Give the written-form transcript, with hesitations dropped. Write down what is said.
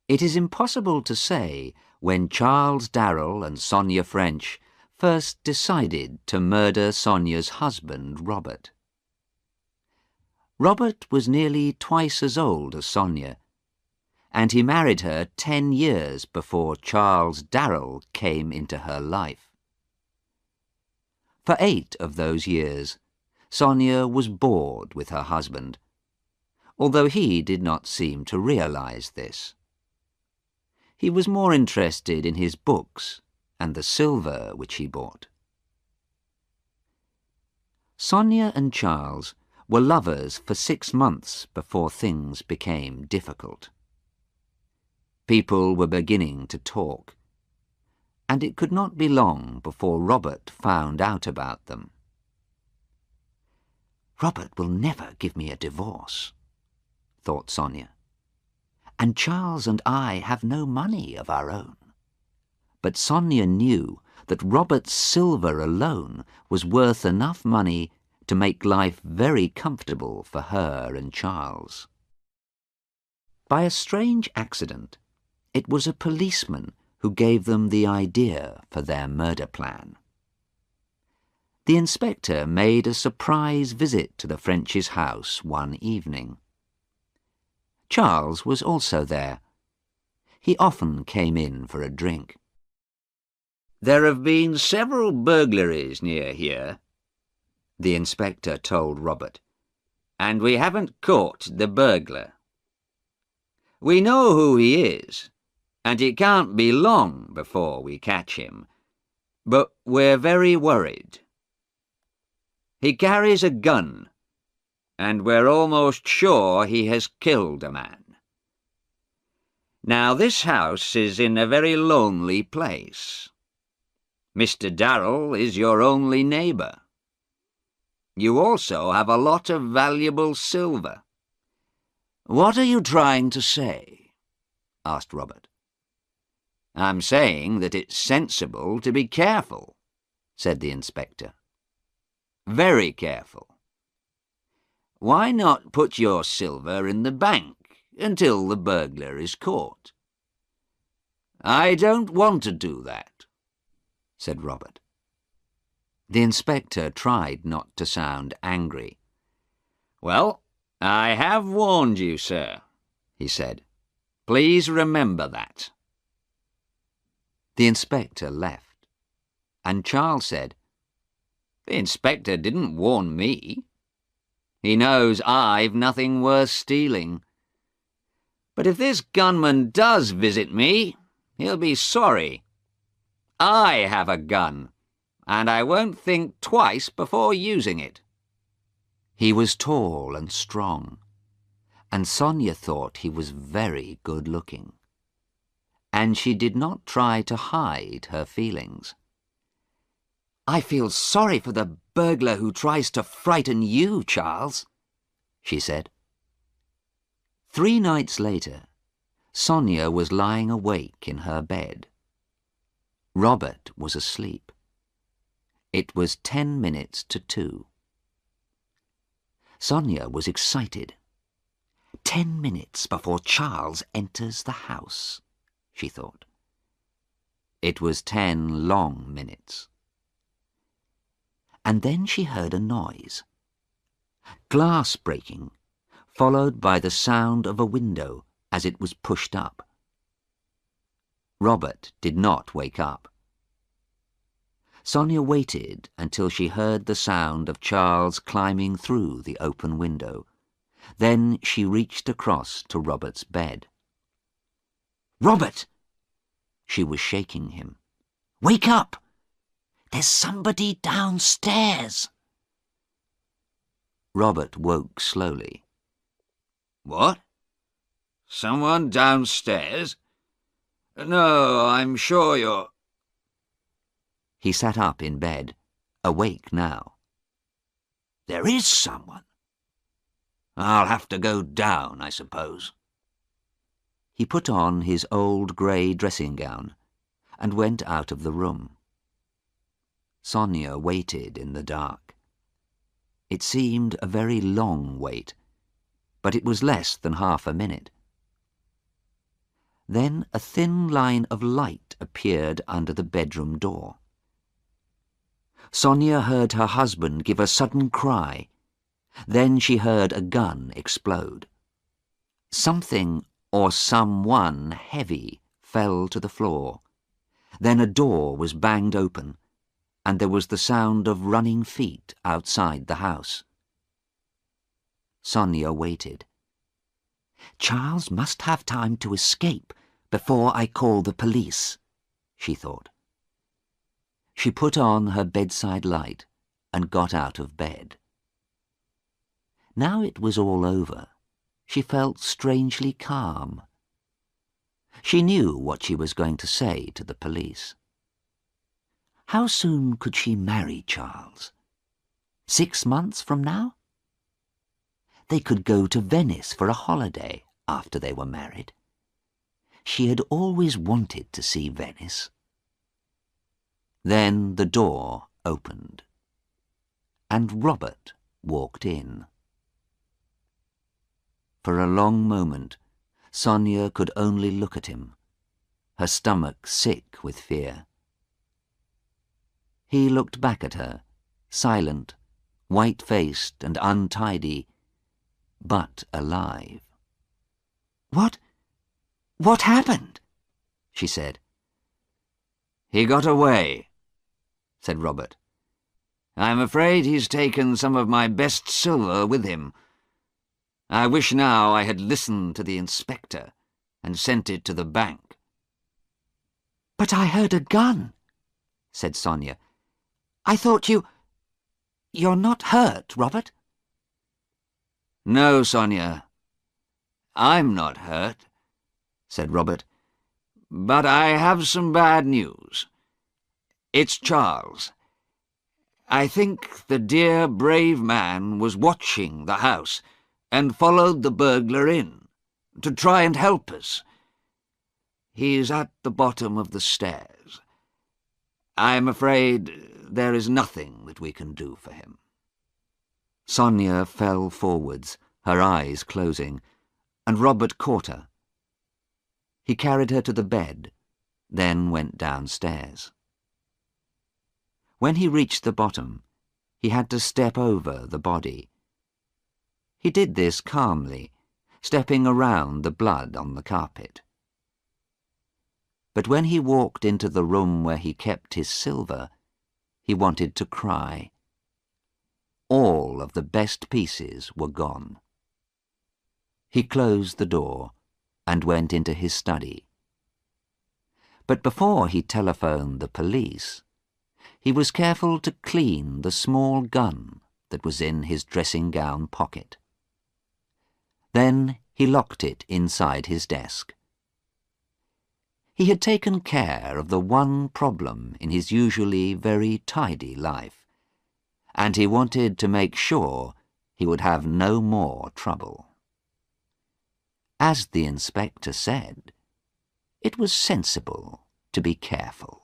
It is impossible to say when Charles Darrell and Sonia French first decided to murder Sonia's husband, Robert. Robert was nearly twice as old as Sonia, and he married her 10 years before Charles Darrell came into her life. For 8 of those years, Sonia was bored with her husband, although he did not seem to realize this. He was more interested in his books and the silver which he bought. Sonia and Charles were lovers for 6 months before things became difficult. People were beginning to talk, and it could not be long before Robert found out about them. "Robert will never give me a divorce," thought Sonia. "And Charles and I have no money of our own." But Sonia knew that Robert's silver alone was worth enough money to make life very comfortable for her and Charles. By a strange accident, it was a policeman who gave them the idea for their murder plan. The inspector made a surprise visit to the French's house one evening. Charles was also there. He often came in for a drink. "There have been several burglaries near here," the inspector told Robert, "and we haven't caught the burglar. We know who he is, and it can't be long before we catch him, but we're very worried. He carries a gun, and we're almost sure he has killed a man. Now this house is in a very lonely place. Mr. Darrell is your only neighbour. You also have a lot of valuable silver." "What are you trying to say?" asked Robert. "I'm saying that it's sensible to be careful," said the inspector. "Very careful. Why not put your silver in the bank until the burglar is caught?" "I don't want to do that," said Robert. The inspector tried not to sound angry. "Well, I have warned you, sir," he said. "Please remember that." The inspector left, and Charles said, "The inspector didn't warn me. He knows I've nothing worth stealing. But if this gunman does visit me, he'll be sorry. I have a gun, and I won't think twice before using it." He was tall and strong, and Sonia thought he was very good-looking, and she did not try to hide her feelings. "I feel sorry for the burglar who tries to frighten you, Charles," she said. 3 nights later, Sonia was lying awake in her bed. Robert was asleep. It was 10 minutes to 2. Sonia was excited. 10 minutes before Charles enters the house, she thought. It was 10 long minutes. And then she heard a noise. Glass breaking, followed by the sound of a window as it was pushed up. Robert did not wake up. Sonia waited until she heard the sound of Charles climbing through the open window. Then she reached across to Robert's bed. "Robert!" She was shaking him. "Wake up! There's somebody downstairs." Robert woke slowly. "What? Someone downstairs? No, I'm sure you're—" He sat up in bed, awake now. "There is someone. I'll have to go down, I suppose." He put on his old grey dressing gown and went out of the room. Sonia waited in the dark. It seemed a very long wait, but it was less than half a minute. Then a thin line of light appeared under the bedroom door. Sonia heard her husband give a sudden cry. Then she heard a gun explode. Something or someone heavy fell to the floor. Then a door was banged open, and there was the sound of running feet outside the house. Sonia waited. "Charles must have time to escape before I call the police," she thought. She put on her bedside light and got out of bed. Now it was all over, she felt strangely calm. She knew what she was going to say to the police. How soon could she marry Charles? 6 months from now? They could go to Venice for a holiday after they were married. She had always wanted to see Venice. Then the door opened, and Robert walked in. For a long moment, Sonia could only look at him, her stomach sick with fear. He looked back at her, silent, white-faced and untidy, but alive. What happened?" she said. "He got away," said Robert. "I'm afraid he's taken some of my best silver with him. I wish now I had listened to the inspector and sent it to the bank." "But I heard a gun," said Sonia. "I thought You're not hurt, Robert?" "No, Sonia, I'm not hurt," said Robert. "But I have some bad news. It's Charles. I think the dear, brave man was watching the house and followed the burglar in to try and help us. He's at the bottom of the stairs. I'm afraid there is nothing that we can do for him." Sonia fell forwards, her eyes closing, and Robert caught her. He carried her to the bed, then went downstairs. When he reached the bottom, he had to step over the body. He did this calmly, stepping around the blood on the carpet. But when he walked into the room where he kept his silver, he wanted to cry. All of the best pieces were gone. He closed the door and went into his study. But before he telephoned the police, he was careful to clean the small gun that was in his dressing-gown pocket. Then he locked it inside his desk. He had taken care of the one problem in his usually very tidy life, and he wanted to make sure he would have no more trouble. As the inspector said, it was sensible to be careful.